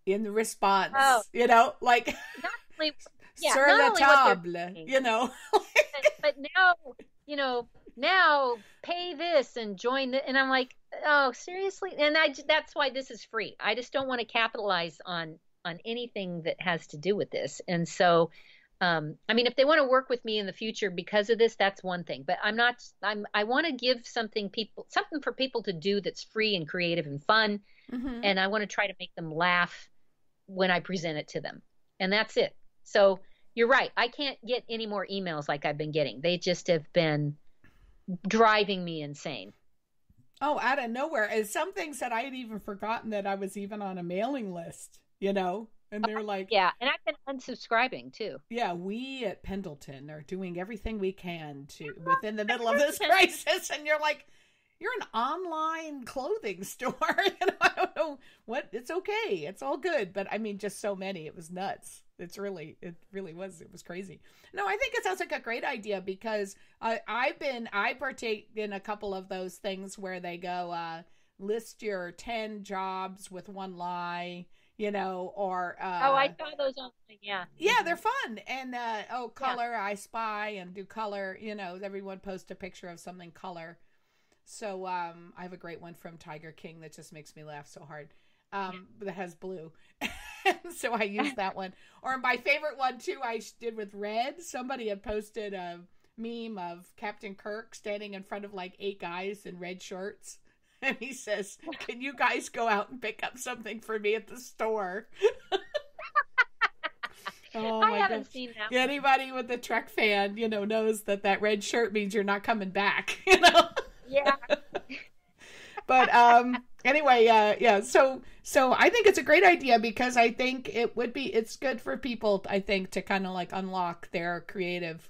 in the response, like sur la table, but now, now pay this and join and I'm like, oh, seriously? And that's why this is free. I just don't want to capitalize on anything that has to do with this. And so, if they want to work with me in the future because of this, that's one thing, but I want to give something for people to do that's free and creative and fun. Mm-hmm. And I want to try to make them laugh when I present it to them. And that's it. So you're right. I can't get any more emails like I've been getting. They just have been driving me insane. Oh, out of nowhere. And some things that I had even forgotten that I was even on a mailing list, and they're like, and I've been unsubscribing too. Yeah, we at Pendleton are doing everything we can to within the middle of this crisis. And you're like, you're an online clothing store. I don't know what, it's okay. It's all good. But just so many, it was nuts. It really was. It was crazy. No, I think it sounds like a great idea because I partake in a couple of those things where they go, list your 10 jobs with one lie, or I saw those on. Yeah, they're fun. And color, I spy and do color. Everyone posts a picture of something color. So I have a great one from Tiger King that just makes me laugh so hard. That has blue. So I used that one. Or my favorite one too, I did with red. Somebody had posted a meme of Captain Kirk standing in front of like 8 guys in red shorts. And he says, "Can you guys go out and pick up something for me at the store?" Oh, I haven't seen that one. Anybody with a Trek fan, knows that red shirt means you're not coming back, Yeah. But anyway, so I think it's a great idea because I think it's good for people, I think, to kind of like unlock their creative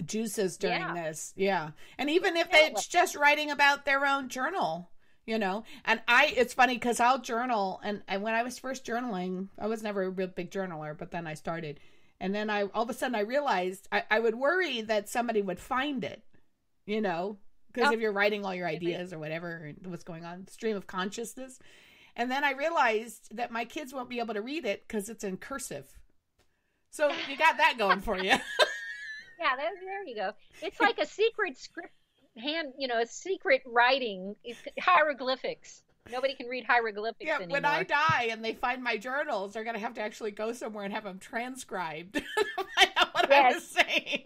juices during this. Yeah. And even if it's just writing about their own journal, and it's funny because I'll journal, and when I was first journaling, I was never a real big journaler, but then I started, and then all of a sudden I realized I would worry that somebody would find it, because if you're writing all your ideas or whatever, what's going on, stream of consciousness. And then I realized that my kids won't be able to read it because it's in cursive. So you got that going for you. Yeah, there you go. It's like a secret script a secret writing, hieroglyphics. Nobody can read hieroglyphics anymore. When I die and they find my journals, they're going to have to actually go somewhere and have them transcribed. I know what I was saying.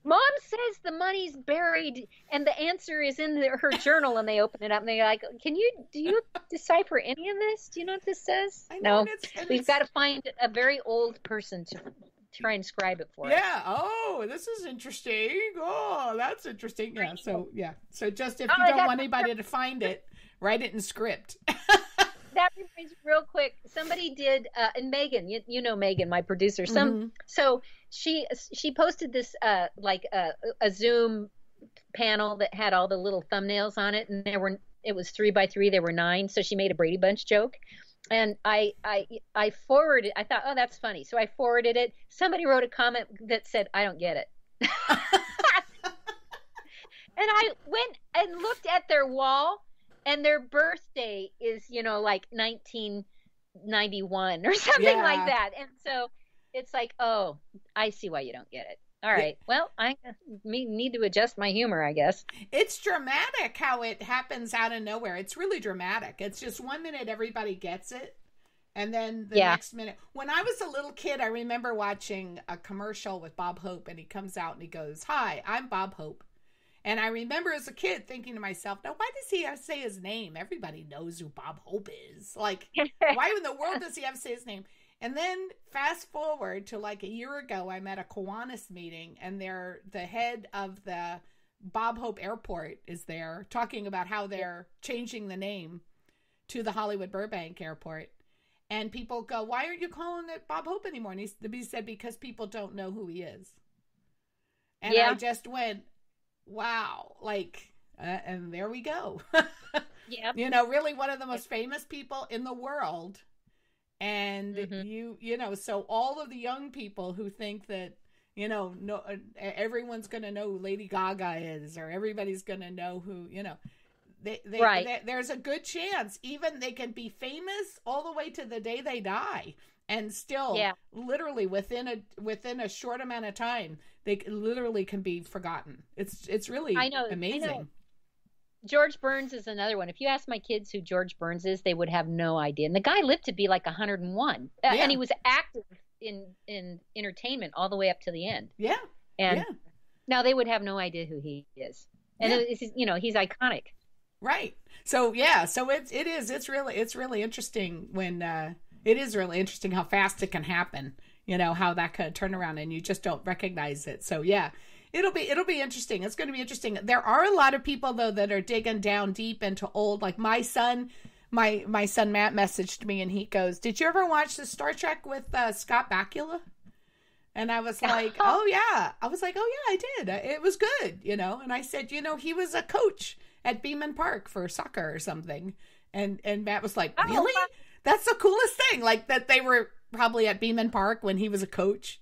Mom says the money's buried and the answer is in her journal, and they open it up and they're like, do you decipher any of this? Do you know what this says? I know, no. We've got to find a very old person to try and scribe it for us. Yeah. Oh, this is interesting. Oh, that's interesting. Yeah. So just if you don't want anybody to find it, write it in script. That reminds me real quick. Somebody did, and Megan, you know Megan, my producer. So she posted this like a Zoom panel that had all the little thumbnails on it, and it was 3x3. There were 9. So she made a Brady Bunch joke, and I forwarded. I thought, oh, that's funny. So I forwarded it. Somebody wrote a comment that said, I don't get it. And I went and looked at their wall. And their birthday is, like 1991 or something like that. And so it's like, oh, I see why you don't get it. All right. Well, I need to adjust my humor, I guess. It's dramatic how it happens out of nowhere. It's really dramatic. It's just 1 minute everybody gets it. And then the next minute. When I was a little kid, I remember watching a commercial with Bob Hope. And he comes out and he goes, "Hi, I'm Bob Hope." And I remember as a kid thinking to myself, now, why does he have to say his name? Everybody knows who Bob Hope is. Like, why in the world does he have to say his name? And then fast forward to like a year ago, I'm at a Kiwanis meeting, and the head of the Bob Hope Airport is there talking about how they're changing the name to the Hollywood Burbank Airport. And people go, "Why aren't you calling it Bob Hope anymore?" And he said, "Because people don't know who he is." And I just went, wow, like, and there we go. Yeah. Really one of the most famous people in the world. And so all of the young people who think that, no, everyone's going to know who Lady Gaga is, or everybody's going to know who, there's a good chance even they can be famous all the way to the day they die. And still, literally within a short amount of time, they literally can be forgotten. It's really amazing. I know. George Burns is another one. If you ask my kids who George Burns is, they would have no idea. And the guy lived to be like 101, and he was active in entertainment all the way up to the end. Yeah, and now they would have no idea who he is. And he's iconic. Right. So it's really interesting when. It is really interesting how fast it can happen, how that could turn around and you just don't recognize it. So it'll be interesting. It's going to be interesting. There are a lot of people though that are digging down deep into old, like my son Matt messaged me and he goes, "Did you ever watch the Star Trek with Scott Bakula?" And I was like, "Oh yeah." I was like, "Oh yeah, I did. It was good, And I said, he was a coach at Beeman Park for soccer or something. And Matt was like, "Really? That's the coolest thing." Like that they were probably at Beeman Park when he was a coach,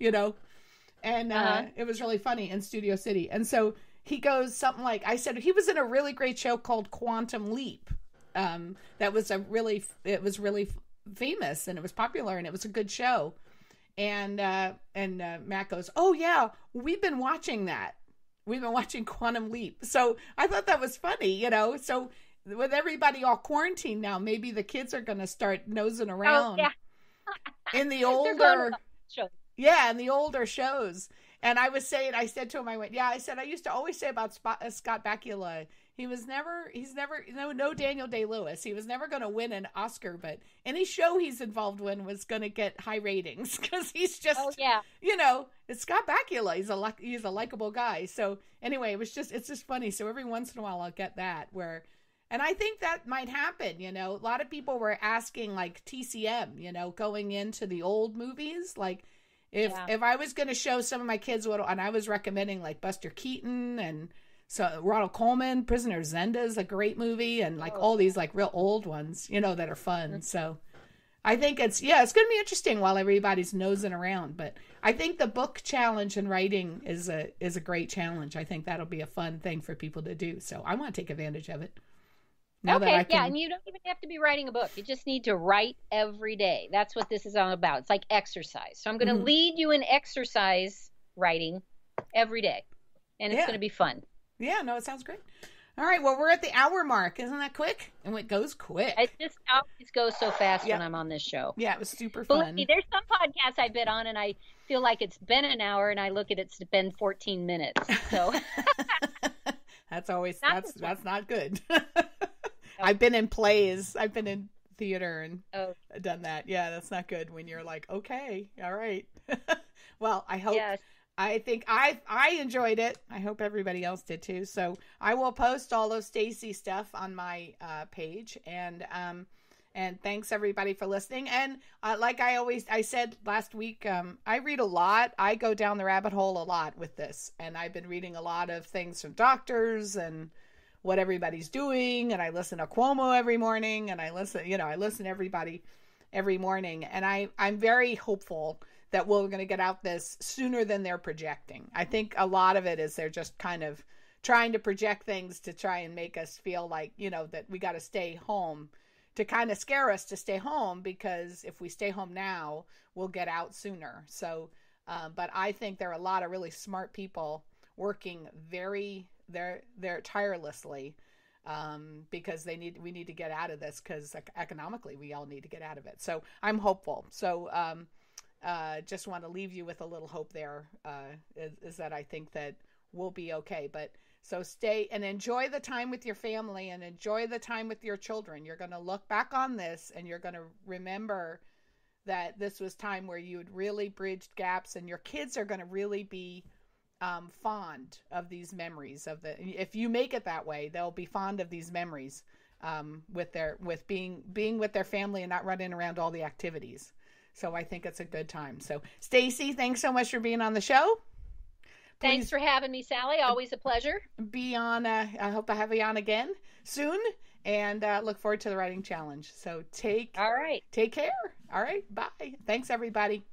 and it was really funny in Studio City. And so he goes something like, I said, he was in a really great show called Quantum Leap. That was it was really famous and it was popular and it was a good show. And Matt goes, "Oh yeah, we've been watching that. We've been watching Quantum Leap." So I thought that was funny, so with everybody all quarantined now, maybe the kids are going to start nosing around in the older, in the older shows. And I said to him, I used to always say about Scott Bakula, he's never, no Daniel Day-Lewis. He was never going to win an Oscar, but any show he's involved in was going to get high ratings because he's just, it's Scott Bakula. He's a likable guy. So anyway, it's just funny. So every once in a while I'll get that and I think that might happen, A lot of people were asking like TCM, going into the old movies. Like if I was going to show some of my kids and I was recommending like Buster Keaton and so Ronald Colman, Prisoner of Zenda is a great movie. And like all these like real old ones, that are fun. Mm-hmm. So I think it's going to be interesting while everybody's nosing around. But I think the book challenge and writing is a great challenge. I think that'll be a fun thing for people to do. So I want to take advantage of it. And you don't even have to be writing a book. You just need to write every day. That's what this is all about. It's like exercise. So I'm going to lead you in exercise writing every day, and it's going to be fun. Yeah, no, it sounds great. All right, well, we're at the hour mark. Isn't that quick? And it goes quick. It just always goes so fast when I'm on this show. Yeah, it was super Believe fun. me, there's some podcasts I've been on and I feel like it's been an hour and I look at it's been 14 minutes. So that's not good. I've been in plays. I've been in theater and done that. Yeah, that's not good when you're like, okay, all right. Well, I hope. Yes. I think I enjoyed it. I hope everybody else did too. So I will post all of Stacy stuff on my page, and thanks everybody for listening. And like I said last week, I read a lot. I go down the rabbit hole a lot with this, and I've been reading a lot of things from doctors and what everybody's doing. And I listen to Cuomo every morning, and I listen to everybody every morning, and I'm very hopeful that we're going to get out this sooner than they're projecting. I think a lot of it is they're just kind of trying to project things to try and make us feel like, that we got to stay home, to kind of scare us to stay home, because if we stay home now, we'll get out sooner. So, but I think there are a lot of really smart people working they're tirelessly, because we need to get out of this, because economically we all need to get out of it. So I'm hopeful. So, just want to leave you with a little hope there, is that I think that we'll be okay. But so stay and enjoy the time with your family and enjoy the time with your children. You're going to look back on this and you're going to remember that this was time where you had really bridged gaps, and your kids are going to really be fond of these memories if you make it that way, they'll be fond of these memories, with being with their family and not running around all the activities. So I think it's a good time. So Stacy, thanks so much for being on the show. Thanks for having me, Sally. Always a pleasure. Be on. I hope I have you on again soon, and look forward to the writing challenge. So take care. All right. Bye. Thanks, everybody.